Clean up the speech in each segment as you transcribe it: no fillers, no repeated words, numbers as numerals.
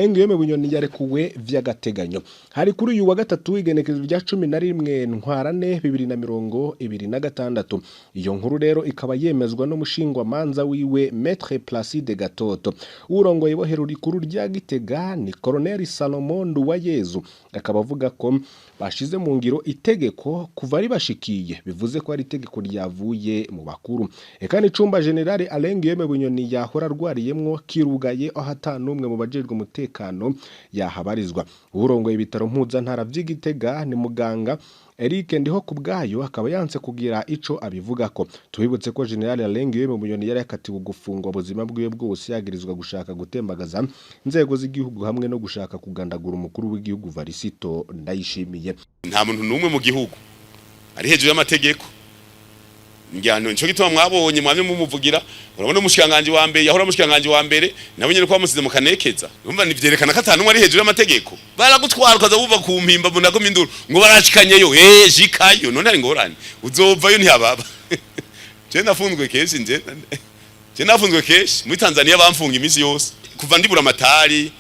Alain-Guillaume Bunyoni yarekuwe vy'agateganyo. Hari kuri uyu wa gatatu igenekerezo rya 11 ntwarane 2026. Iyo nkuru rero ikaba yemezwa n'umushingwa manza wiwe Maître Placide Gatoto. Urongoye bohero rikuru rya Gitega ni Colonel Salomon Nduwayezu. Akaba avuga ko bashize mu ngiro itegeko kuva ari bashikiye, bivuze ko ari itegeko ryavuye mu bakuru. Eka ni cumba General Alain-Guillaume Bunyoni yahora arwariyemwo kirugaye aho atanumwe mu bajejwe umutekano yahabarizwa. Urongoye ibitaro mpuzantara vy'Igitega ni muganga Eric Ndiho kubgayo akaba yanse kugira ico abivugako. Tubibutse ko General Alain-Guillaume Bunyoni yari yakatiwe gufungwa ubuzima bwiwe bwose yagirizwa gushaka gutembagaza inzego z'igihugu hamwe no gushaka kugandagura umukuru w'igihugu Varisito Ndayishimiye. Nta muntu numwe mu gihugu ari hejuru y'amategeko. Njyano nico gituma mwabonye mwamye mumuvugira, urabona umushikanganje wa mbere yahora umushikanganje wa mbere nabo nyene ko bamusize mu kanekeza. Urumva nivyerekana ko atanu ari hejuru y'amategeko. Baragutwara ukaza buva ku mpimba mbona ko minduru ngo barashikanyeyo jikayo none ari ngorane uzovayo ntiyababa. Je nafunzwe keshi je nafunzwe keshi muri Tanzania bamfunga imisi yose kuva ndibura amatari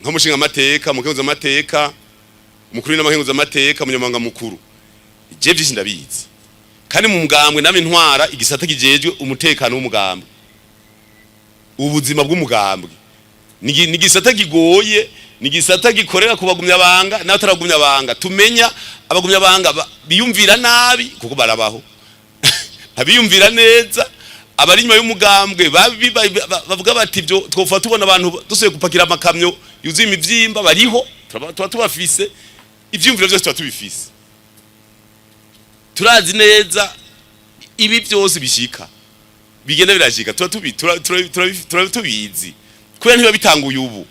nko mushinga amateka mukenguza amateka mukuru n'amakenguza amateka munyamanga mukuru. Je vyisi ndabizi. Kandi mu mugambwe namwe ntwara igisata kijejwe umutekano w'umugambwe. Ubuzima bw'umugambwe ni gisata gigoye, ni gisata gikorera kubagumya banga naho taragumya banga. Tumenya abagumya banga biyumvira nabi kuko barabaho. Abiyumvira neza abari nyuma y'umugambwe bavuga bati byo twofa tubona abantu dusuye gupakira amakamyo yuzuye imivyimba bariho tubafise ivyumviro byose tubifise. Turazi neza ibi byose bishika bigenda birashika tubizi kubera ntiba bitanguye ubu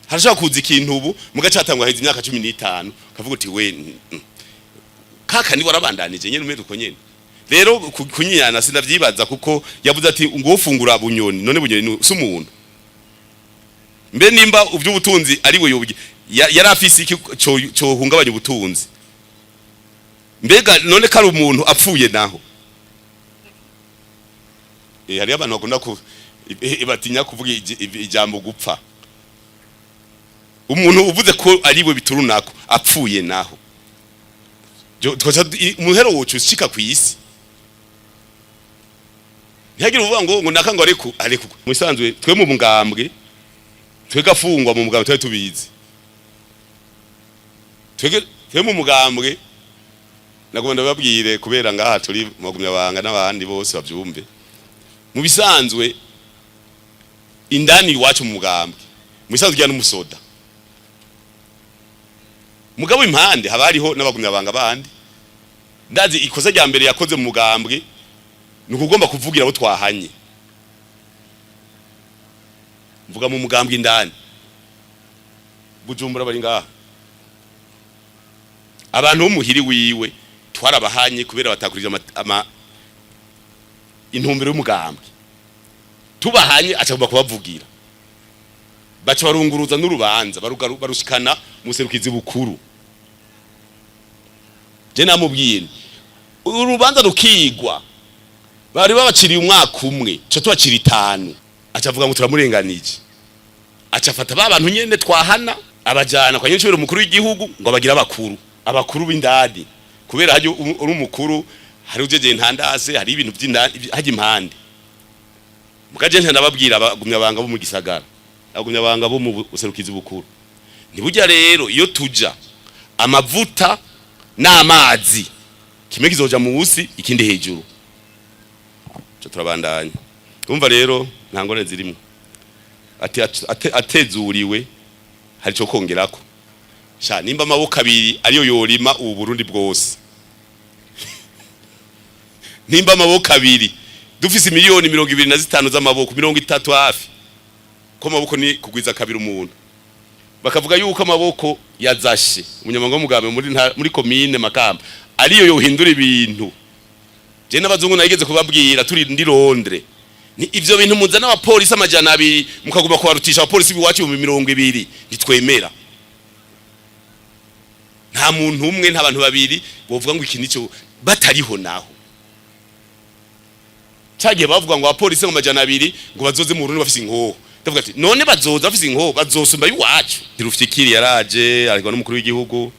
harashaka kuza ikintu ubu mugacatangwa heza imyaka 15 kavuga uti we kaka ni warabandanije nyene umeze uko nyene rero kunyana sinavyibaza kuko yavuze ati ngo ufungura Bunyoni none Bunyoni si umuntu mbe nimba uvy'ubutunzi ari we yobuye yari afise iki cyo hungabanya ubutunzi mbega none kari umuntu apfuye naho hari abantu bakunda ku batinya kuvuga ijambo gupfa. Umuntu uvuze ko ari we biturunako apfuye naho umuhero wocu ushika kw'Isi ntihagira uvuga ngo nakanga ariko musanzwe twe mu mugambwe twe gafungwa mu mugambwe tubizi twe mu mugambwe nagomba babwire kubera ngaha turi magumya banga n'abandi bose bavyumve. Mu bisanzwe indani iwacu mu mugambwe mu bisanzwe cyane umusoda mugabo impande haba hariho n'abagumya banga bandi. Ndazi ikosa rya mbere yakoze mu mugambwe nukugomba kuvugira abo twahanye. Mvuga mu mugambwe indani Bujumbura bari ngaha abantu b'umuhiri wiwe twarabahanye kubera batakurije intumbero y'umugambwe tubahanye acagomba kubavugira baca barunguruza n'urubanza barushikana mu serukizi bukuru. Je namubwiye urubanza rukigwa bari babaciriye umwaka umwe cyo tubacira 5 acavuga ngo turamurenganije acafata babantu nyene twahana abajana kwa nyinshi umukuru w'igihugu ngo abagira abakuru b'indadi kubera haje uri umukuru hari ujeje intandase hari ibintu by'indani haje impande mukaje ntababwira abagumya banga bo mu gisagara abagumya banga bo mu serukizi bukuru ntibujya rero iyo tuja amavuta n'amazi kimwe kizoja mu busi ikindi hejuru cyo turabandanya. Umva rero ntangone zirimo ati atezuriwe hari cyo kongerako sha nimba amaboko abiri ariyo yorima ubu Burundi bwose nimba amaboko abiri dufise miliyoni 25 z'amaboko 30 hafi ko amaboko ni kugwiza kabiri umuntu bakavuga yuko amaboko yazashe umunyamanga w'umugambe muri commune Makamba ariyo yohindura ibintu. Je n'abazungu nageze kubabwira turi ndi Londres ni ivyo bintu muzana abapolisi amajana 2 mukaguma kubarutisha abapolisi biwacu mu 200 nitwemera. Nta muntu umwe nta bantu babiri bovuga ngo iki nico batariho naho cyagiye bavuga ngo abapolisi ngo amajana 2 ngo bazoze mu Burundi bafise inkoho ndavuga ati none bazoza bafise inko bazosumba iwacu Ndirufyikiri yaraje ariko n'umukuru w'igihugu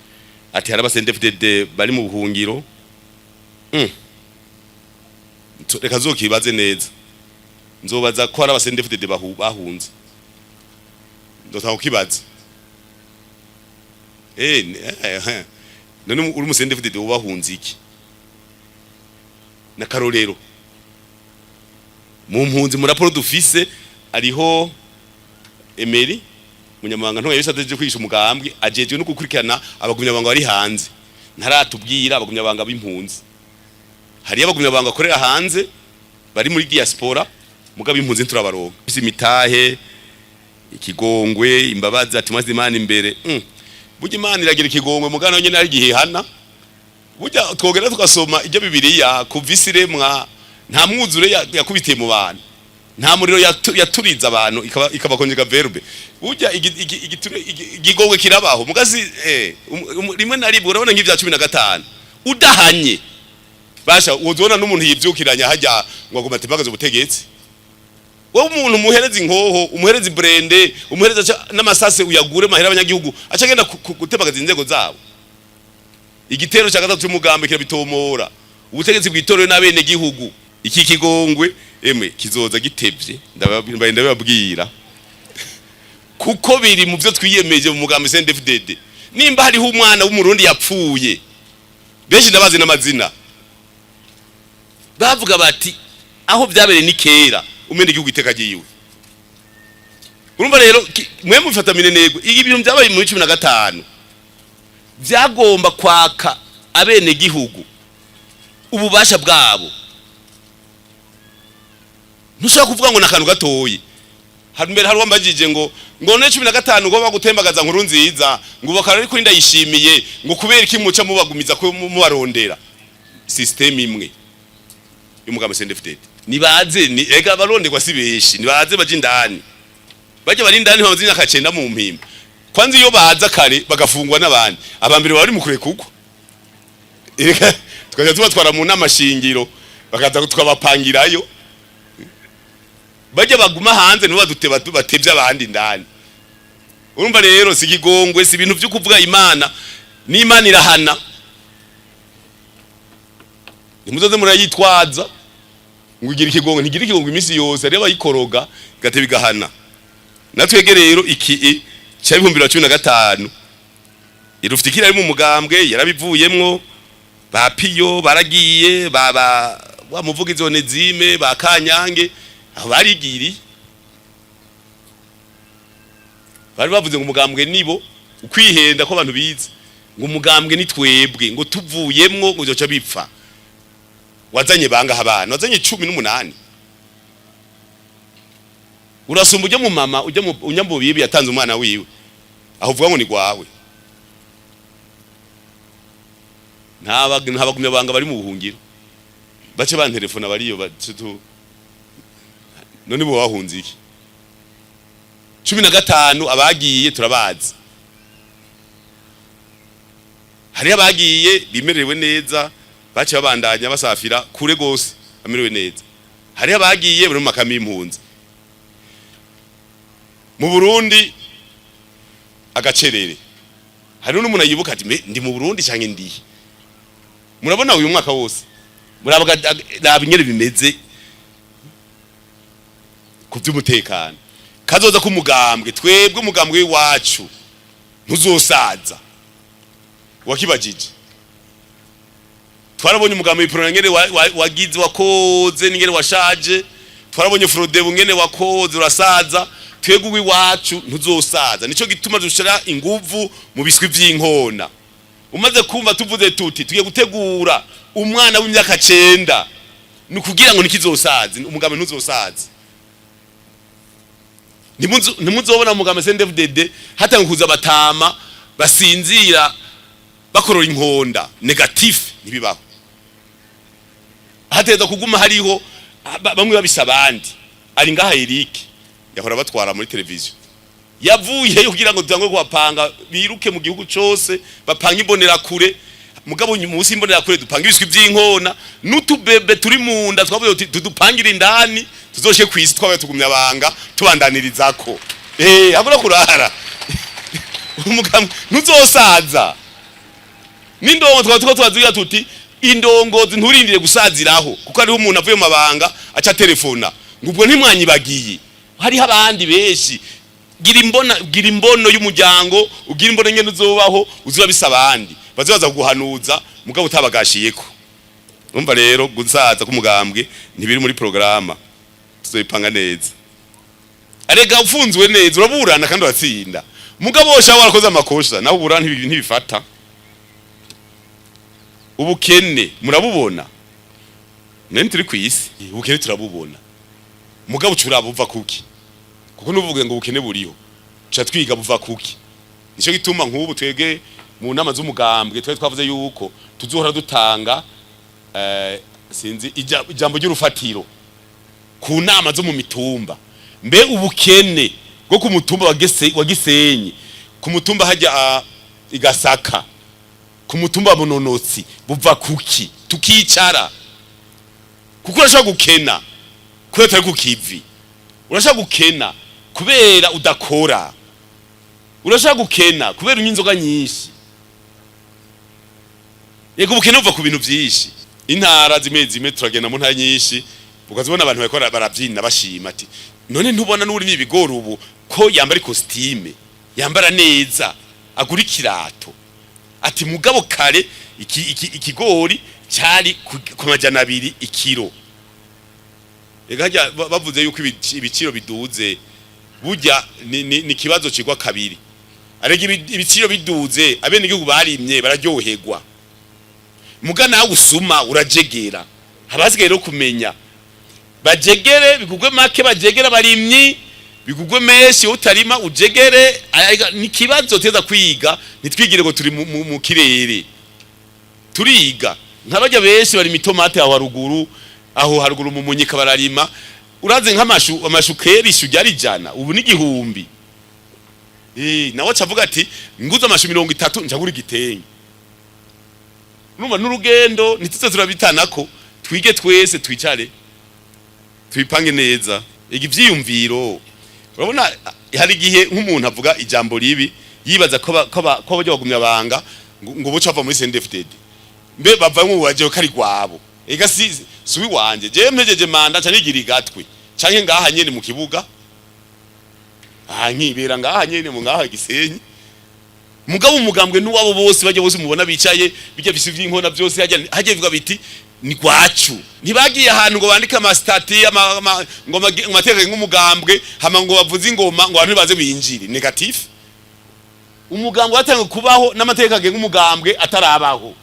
ati hari abasendefdede bari mu buhungiro reka zokibaze neza nzobaza ko hari abasendefdede bahunze ndotanga kibaza none uri umusendefdede ubahunze iki na karorero mu mpunzi mu raporo dufise ariho Emery munyamabanga nto yabisadeje kwisha umugambwe ajejwe no gukurikirana abagumyabanga bari hanze ntaratubwira abagumyabanga b'impunzi hari abagumyabanga akorera hanze bari muri diaspora mugabo impunzi turabaronka bise imitahe ikigongwe imbabazi ati mwazi Imana imbere burya Imana iragira ikigongwe mugano nyene ari gihehana burya twogera tukasoma ijya Bibiliya kuvisiremwa nta mwuzure yakubitiye mu bantu nta muriro yaturiza abantu ikabakonjega verbe burya igigongwe kirabaho mugazi rimwe na rimwe urabona nk'ivya 15 udahanye basha uzona n'umuntu yivyukiranya hajya ngo agomate bagaze ubutegetsi wowe umuntu umuhereza inkoho umuhereza brende umuhereza n'amasase uyagure mahera abanyagihugu acagenda gutebagaza inzego zabo igitero cya gatatu cy'umugambi kirabitomora ubutegetsi bw'itorero n'abene gihugu iki kigongwe kizoza gitevye ndababwira kuko biri mu byo twiyemeje mu mugambi CNDD-FDD nimba hariho umwana w'umurundi yapfuye benshi ndabazi n'amazina bavuga bati aho byabere ni kera umene igihugu itekagiwe urumva rero mwe mufata minenego ibintu byabaye mu 15 byagomba kwaka abene gihugu ububasha bwabo ntushaka kuvuga ngo nakantu gatoyi mbere hari wambajije ngo ne 15 ngo bagutembagaza nkuru nziza ngo bakara ariko ndayishimiye ngo kubera iki muca mubagumiza ko mubarondera system imwe y'umugambi CNDD-FDD nibaze ega baronderwa sibeshi nibaze baje indani baje bari indani bamaze imyaka 9 mu mpimba kwanza iyo baza kare bagafungwa n'abandi abambere bari mukure kuko twaje tubatwara mu namashingiro bakaza tukabapangirayo baje baguma hanze no baduteba batevye abandi ndani urumva rero sikigongwe si ibintu byo kuvuga Imana ni Imana irahana nimuzoze murayitwaza ngugira ikigongwe ntigira ikigongwe imisi yose ari bayikoroga gatebe gahana natwege rero iki cya 2015 Ndirufyikiri ari mu mugambwe yarabivuyemwo bapiyo baragiye baba wamuvugizi Onezime bakanyange abarigiri bari bavuze ngo umugambwe nibo ukwihenda ko abantu bize ngo umugambwe ni twebwe ngo tuvuyemwo ngo zoca bipfa wazanye banga habana wazanye 18 urasumba ujya mu mama ujya mu unyambubibi yatanze umwana wiwe aho uvuga ngo ni gwawe ntabagumye banga bari mu buhungiro bace bantelefona bariyo batutu none bo bahunze iki 15 abagiye turabazi hari abagiye bimerewe neza bace babandanya basafira kure gose amerewe neza hari abagiye bari mu makami y'impunzi mu Burundi agacerere hari n'umuntu yibuka ati ndi mu Burundi cyangwa ndi murabona uyu mwaka wose murabaga nabinyere bimeze ku by'umutekano kazoza ku mugambwe twebwe umugambwe wacu ntuzosaza wakibajije twarabonye umugambwe w'ipro ngene wagize wakoze n'ingene washaje twarabonye Frode ngene wakoze urasaza twebwe wacu ntuzosaza nico gituma dushira inguvu mu biswi vy'inkona umaze kumva tuvuze tuti tugiye gutegura umwana w'imyaka 9 nukugira ngo nikizosaza umugambwe ntuzosaza nimuzobona umugambwe CNDD-FDD hata nkuza batama basinzira bakorora inkonda negative nibibaho hateza kuguma hariho bamwe babisabandi ari ngaha Eric yahora batwara muri televiziyo yavuye kugira ngo dutangwe kwapanga biruke mu gihugu cyose bapanga imbonera kure mugabo munsi imbonera kure dupanga ibiswi by'inkona n'utubebe turi mu nda twavuye uti tudupangira indani tuzoshe kw'Isi twabaye tugumya banga tubandaniririzako abura kurara umugambwe ntuzosaza n'indongo twatuko twazuya tuti indongozi nturindire gusaziraho kuko ariho umuntu avuye mu mabanga aca telefona ngubwo ntimwanyibagiye hari abandi beshi gira imbono y'umuryango ugira imbono nyene uzobaho uzuba bisabandi bazaza kuguhanuza mugabo utabagashiyeko urumva rero gusaza kumugambwe ntibiri muri programa tuzoyipanga neza arega ufunzwe neza uraburana kandi watsinda mugabo wosha warakoze amakosha naho uburana ntibifata ubukene murabubona nene turi kw'Isi ubukene turabubona mugabo curabuva kuki kuko nuvuge ngo ubukene buriho cha twiga buva kuki nico gituma nk'ubu twege mu nama z'umugambwe twavuze yuko tuzohora dutanga sinzi ijambo ry'urufatiro ku nama zo mu mitumba mbe ubukene bwo ku mutumba wa Gisenyi ku mutumba hajya igasaka ku mutumba wa Munonotsi buva kuki tukicara kuko urashaka gukena kubera tari kukivi urashaka gukena kubera udakora urashaka gukena kubera unyinzoga nyinshi yego ubukene buva ku bintu byinshi intara zimwe turagenda mu ntara nyinshi ukazibona abantu bakora barabyina bashima ati none ntubona n'uri ibigori ubu ko yambara costume yambara neza agura ikirato ati mugabo kare ikigori cyari ku majana 2 ikiro egajya bavuze yuko ibiciro biduze burya ni kibazo kigwa kabiri arega ibiciro biduze abene igihugu barimye bararyoherwa mugana nawe usuma urajegera habasigaye rero kumenya bajegere bigugwe make bajegera barimyi bigugwe meshi utarima ujegere ni kibazo teza kwiga nitwigire ngo turi mu kirere turiga nk'abajya benshi bari mitomate aho haruguru mu munyika bararima uraze nk'amashu kera ishu ryari jana ubu ni 1000 nawe cavuga ati nguza amashu 30 njagura igitenge numva n'urugendo nitutse turabitanako twige twese twicare twipange neza ivyiyumviro urabona hari gihe nk'umuntu avuga ijambo ribi yibaza ko bajya bagumya banga ngo boca ava muri CNDD-FDD mbe bava mu waje kari gwabo ega suwi wanje je mpejeje manda cyanigira igatwe canke ngaha nyene mu kibuga nkibera ngaha nyene mu ngaha Gisenyi mugabo umugambwe n'uwabo bose bajya bose mubona bicaye bijya bisi vy'inkona byose hajye bivuga biti ni kwacu ntibagiye ahantu ngo bandika amastati ngo amategeko nk'umugambwe hama ngo bavuze ingoma ngo abantu baze binjire negative umugambwe watanga kubaho n'amategeko agenga umugambwe atarabaho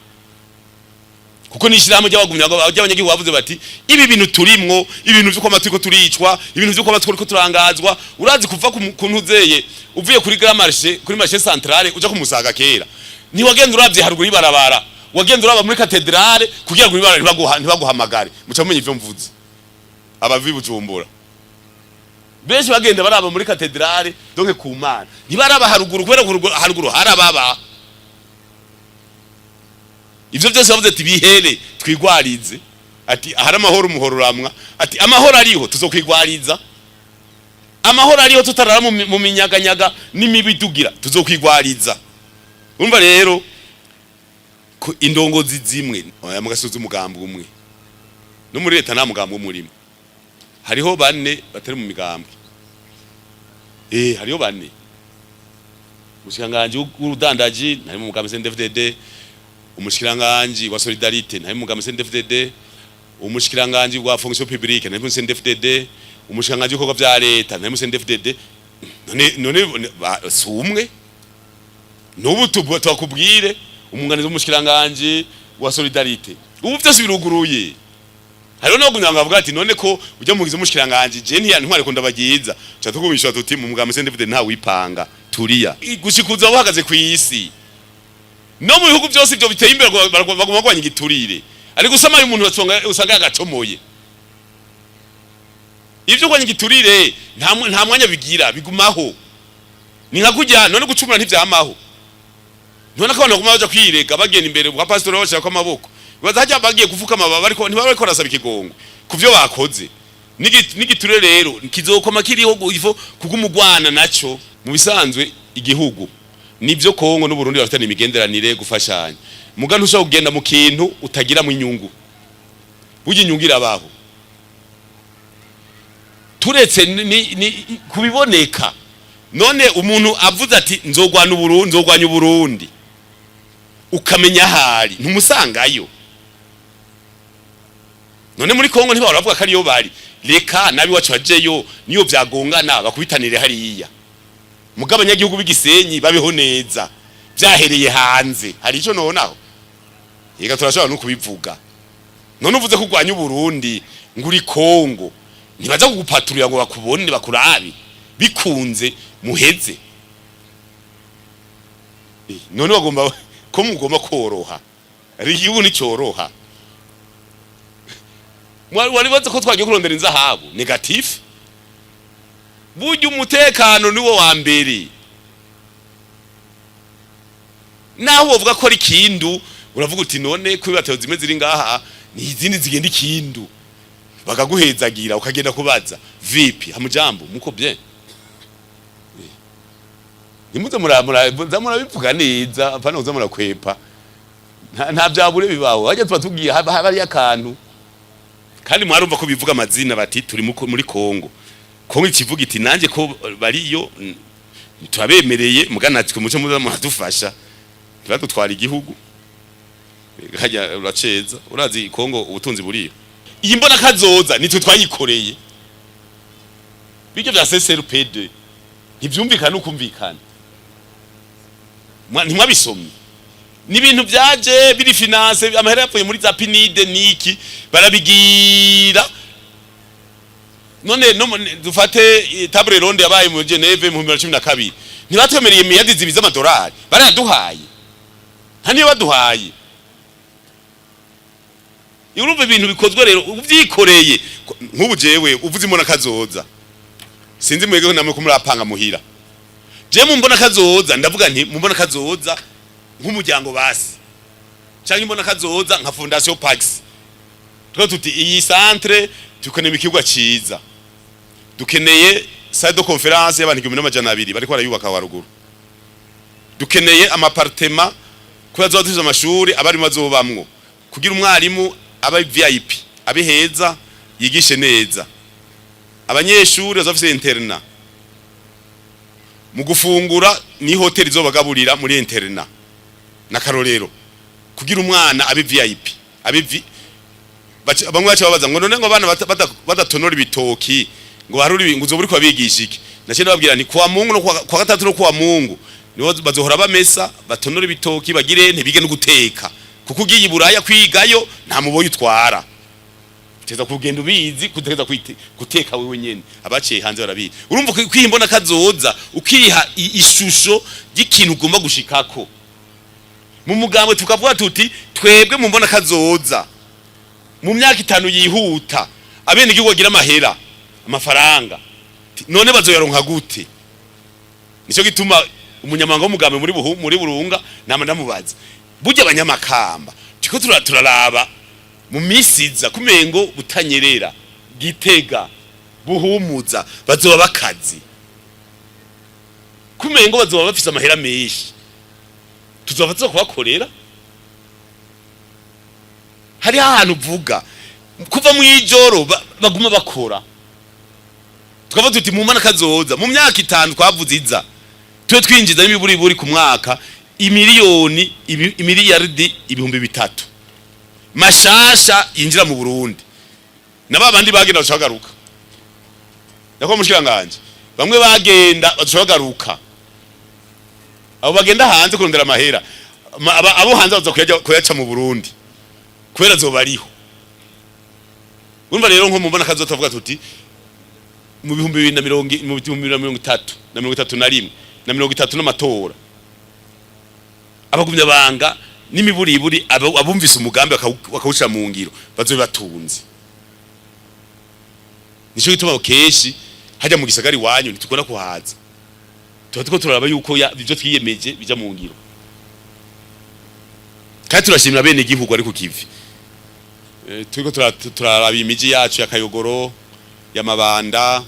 kuko nishiramo ry'abagumya y'abanyagihugu bavuze bati ibi bintu turimwo ibintu by'uko amatiko turicwa ibintu by'uko amatiko turangazwa urazi kuva ku ntuzeye uvuye kuri kuri marché centrale uja kumusaga kera ni wagenda uravye haruguru ibarabara wagenda uraba muri katedrale kugira ngo ibarabara ntibaguhamagare muca mumenye ivyo mvuze abavi Bujumbura benshi bagenda baraba muri katedrale donc ku Mana ntibaraba haruguru kubera haruguru harababa ivyo byose bavuze ati bihere twigwarize ati ahari amahoro umuhoro uramwa ati amahoro ariho tuzokwigwariza amahoro ariho tutarara mu minyaganyaga n'imibidugira tuzokwigwariza umva rero indongozi zimwe mugasuza umugambwe umwe no muri leta nta mugambwe umurimo hariho bane batari mu migambwe hariho bane mushikanganje w'urudandaji nari mu mugambwe CNDD-FDD umushikiranganje wa solidarite nari mu mugambwe CNDD-FDD umushikiranganje wa fonction publique nari mu CNDD-FDD umushikiranganje w'ibikorwa vya leta nari mu CNDD-FDD none sumwe n'ubu twakubwire umwunganizi w'umushikiranganje wa solidarite ubu byose biruguruye hariho no kunyanga avuga ati none ko ujya mugize umushikiranganje je ntware ko ndabagiza cyatugumishwa tuti mu mugambwe CNDD-FDD nta wipanga turiya gushikuza bahagaze ku isi no mu bihugu byose byo biteye imbere baguma kwanya igiturire ari gusama y'umuntu usanga yagacomoye ivyo kwanya igiturire nta mwanya bigira bigumaho ni nka kujya none gucumura ntivyamaho ntona ko baguma baja kwirega bagenda imbere kwa pastor bashaka ko amaboko bazajya bagiye kuvuka amababa ariko ntibariko rasaba ikigongo kuvyo bakoze nigiture rero kizokoma kiriho ifo kugumugwana naco mu bisanzwe igihugu nivyo Kongo n'u Burundi bafitanye imigenderanire gufashanya muga ntushaka kugenda mu kintu utagira mu inyungu burya inyungu irabaho turetse ni kubiboneka none umuntu avuze ati nzogwanya Uburundi ukamenya hari ntumusangayo none muri Kongo ntibara bavuga ko ariyo bari reka nabi wacu bajeyo niyo byagongana bakubitanire hariya mugabo abanyagihugu b'igisenyi babeho neza byahereye hanze hari ico nonaho yega turashobora no kubivuga none uvuze ko ugwanya Uburundi nguri Kongo ntibaza kugupaturira ngo bakubone bakurabi bikunze muheze none bagomba ko mugomba koroha ari igihugu nicoroha wari baza ko twagiye kurondera inzahabu negative burya umutekano niwo wa mbere naho uvuga ko ari kindu uravuga uti none ko bibateye zimwe ziri ngaha ni izindi zigenda ikindu bakaguhezagira ukagenda kubaza vipi hamujambo muko bien nimuze murabivuga neza apana uza murakwepa nta byabure bibaho hajya tubatubwiye habari yakantu kandi mwarumva ko bivuga amazina bati turi muri Kongo Kongo ikivuga iti nanje ko bariyo turabemereye muganatwe muce muza muradufasha turadutwara igihugu hajya uraceza urazi Kongo ubutunzi buriyo iyi mbona kazoza nitwe twayikoreye bijyo bya CSRPD ntivyumvikana ukumvikana ntimwabisomye ni ibintu byaje biri finance amahera yapfuye muri za pinide niki barabigira none dufate table ronde yabaye mu Geneve mu 2012 ntibatwemereye miliyari zibiza amadolari baraduhaye ntaniyo baduhaye urumva ibintu bikozwe rero uvyikoreye nk'ubu jewe uvuze imbona kazoza sinzi mwege namwe kumurapanga muhira je mumbona kazoza ndavuga nti mumbona kazoza nk'umuryango basi cyangwa imbona kazoza nka Fondation Pax tuti iyi centre tukeneye ikigwa ciza dukeneye salle de conférence y'abantu 1200 bari ko barayubaka waruguru dukeneye amapartement ko bazotuza amashuri abari mazobamwo kugira umwarimu aba VIP abiheza yigishe neza abanyeshuri bazafise interna mu gufungura ni hotel zobagaburira muri interna na karorero kugira umwana abe VIP abe bamwe bacha babaza ngo none ngo abana badatonora ibitoki ngo haruri ngo uzoburi kwabigisha iki nace nababwira ni kwa Mungu no kwa gatatu no kwa Mungu nibo bazohora bamesa batonora ibitoki bagire ntibige no guteka kuko ugiye Buraya kwigayo nta muboyi utwara teza kugenda ubizi kutegeza guteka wewe nyene abaciye hanze barabizi urumva kwimbona kazoza ukiha ishusho y'ikintu ugomba gushikako mu mugambo tukavuga tuti twebwe mu mbona kazoza mu myaka 5 yihuta abene igihugu agira amahera amafaranga none bazoyaronka gute nico gituma umunyamanga w'umugambo muri Burunga nama ndamubaza burya abanyamakamba tiko turaraba mu misiza kumengo butanyerera Gitega Buhumuza bazoba bakazi kumengo bazoba bafise amahera menshi tuzofatsa kubakorera hari ahantu uvuga kuva mu ijoro baguma bakora tukavuga tuti mu mana kazoza mu myaka 5 twavuziza twe twinjiza n'iburi ku mwaka imiliyaridi 300 mashasha yinjira mu Burundi nababandi bagenda bashagaruka nako mushikanganje bamwe bagenda bashagaruka abo bagenda hanze kurondera amahera abo hanze baza kuyaca mu Burundi kwera zobariho urumva rero nko mubona kazoza avuga tuti mu 2030 na 31 na 30 n'amatora abagumya banga n'imiburiburi abumvise umugambi bakawushira mu ngiro bazobe batunze nico gituma keshi hajya mu gisagari wanyu ntitukora kuhaza tuba turaraba yuko ivyo twiyemeje bija mu ngiro kandi turashimira bene igihugu ari ku kivi. Turiko turaraba imiji yacu ya Kayogoro, ya Mabanda,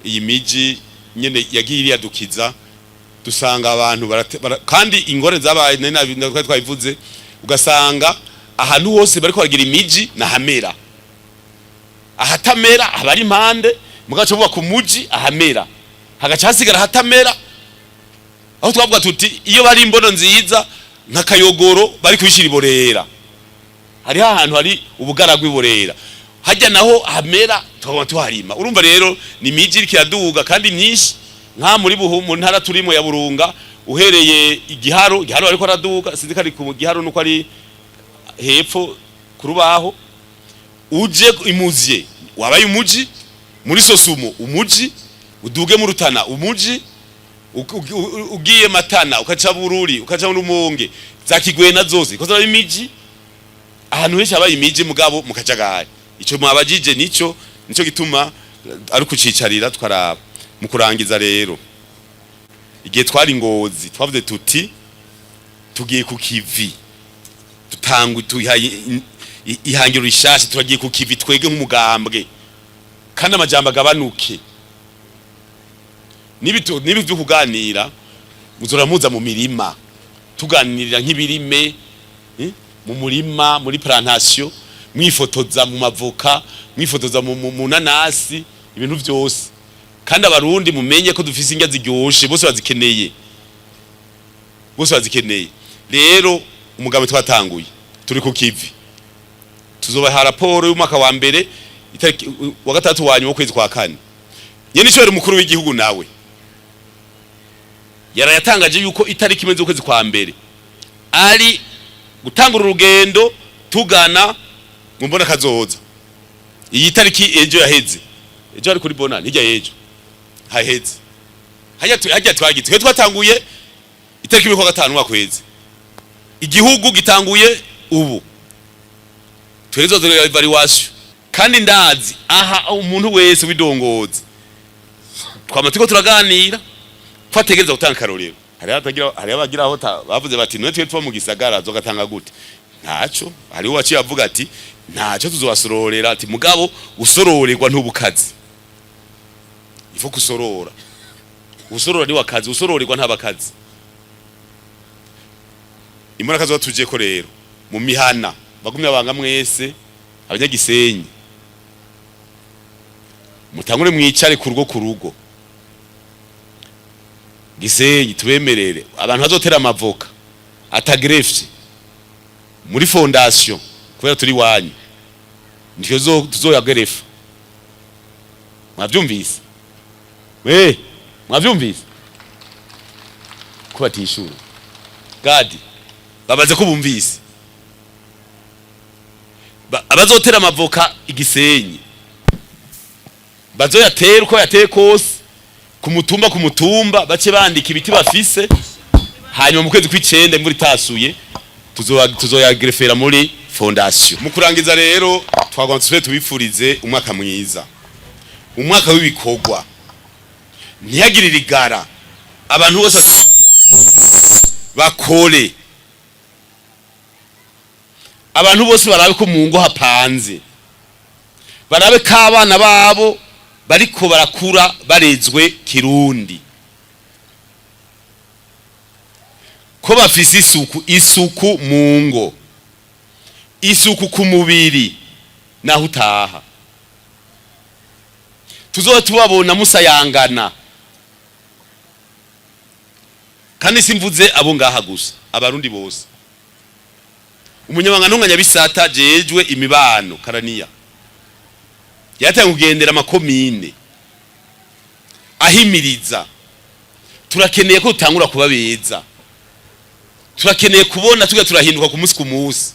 iyi miji nyene yagiye iriyadukiza, dusanga abantu kandi ingore zabaye nari twabivuze, ugasanga ahantu hose bariko bagira imiji na hamera, ahatamera abari impande mugaco buba ku muji ahamera, hagaca hasigara hatamera, aho twavuga tuti iyo bari imbono nziza nka Kayogoro bari kubishira iborera, hari ahantu hari ubugaragwa iborera, hajya naho hamera tukaba tuharima. Urumva rero ni imiji iriko iraduga kandi myinshi, nka muri mu ntara turimo ya Burunga, uhereye igiharo ariko araduga, sinzi kari ku giharo nuko ari hepfo ku Rubaho, uje imuzye wabaye umuji, muri Sosumo umuji, uduge mu Rutana umuji, ugiye Matana ukaca Bururi ukaca Rumonge, za Kigwena zose koza imiji, ahantu henshi abaye imiji mugabo mukajagari. Ico mwabajije nico gituma ari kucicarira twaraba. Mu kurangiza rero, igihe twari Ngozi twavuze tuti tugiye ku kivi, tutangu ihangiro rishasha, turagiye ku kivi twege nk'umugambwe kandi amajambo agabanuke. Nibi byo kuganira muzoramuza mu mirima, tuganirira nk'ibirime mu murima, muri plantation, mwifotoza mu mavoka, mwifotoza mu nanasi, ibintu byose. Kandi abarundi mumenye ko dufise indya ziryoshe, bose bazikeneye. Rero umugambi twatanguye turi ku kivi, tuzobaha raporo y'umwaka wa mbere wa gatatu wa nyuma w'ukwezi kwa kane. Nyene icyo mukuru w'igihugu nawe yarayatangaje yuko itariki imeze ukwezi kwa mbere ari gutangura urugendo tugana mu mbona kazoza. Iyi tariki ejo yaheze, ejo ari kuri Bonani, hirya yejo haheze, hajya twagitwe twatanguye itariki 15 wa kwezi, igihugu gitanguye ubu twerezo de evaluation. Kandi ndazi aha umuntu wese widongoza twamatiko turaganira twategereza gutanga karorero. Hari abagira aho bavuze bati none twe tuva mu gisagara zogatanga gute, ntaco. Hari uwaciye avuga ati ntaco tuzobasororera, ati mugabo usororerwa ntubukazi, ifo kusorora, usorora ni wakazi, usororerwa ntabakazi. Imana kazo tuje ko rero mu mihana bagumye abanga mwese abanyagisenyi, mutangure mwicare ku rugo Gisenyi, tubemerere abantu bazotera amavoka atagrefye muri fondation kubera turi wanyu, ntiyo tuzoyagerefa. Mwavyumvise? Mwavyumvise? Kubatishura gadi babaze ko bumvise, abazotera amavoka igisenyi bazoyatera uko yateye kose, ku mutumba bace bandika ibiti bafise, hanyuma mu kwezi kw'icenda imvura itasuye tuzoyagrefera muri fondation. Mu kurangiza rero twagomba tubifurize umwaka mwiza, umwaka w'ibikorwa, ntiyagirira igara, abantu bose bakore, abantu bose barabe ko mu ngo hapanze, barabe ko abana babo bariko barakura barezwe kirundi, ko bafise isuku mu ngo, isuku ku mubiri naho utaha, tuzoba tubabona musayangana. Kandi simvuze abo ngaha gusa, abarundi bose. Umunyamabanga ntunganyabisata jejwe imibano Karaniya yatangiye kugendera amakomine ahimiriza, turakeneye ko utangura kuba beza, turakeneye kubona tuga turahinduka ku munsi ku munsi.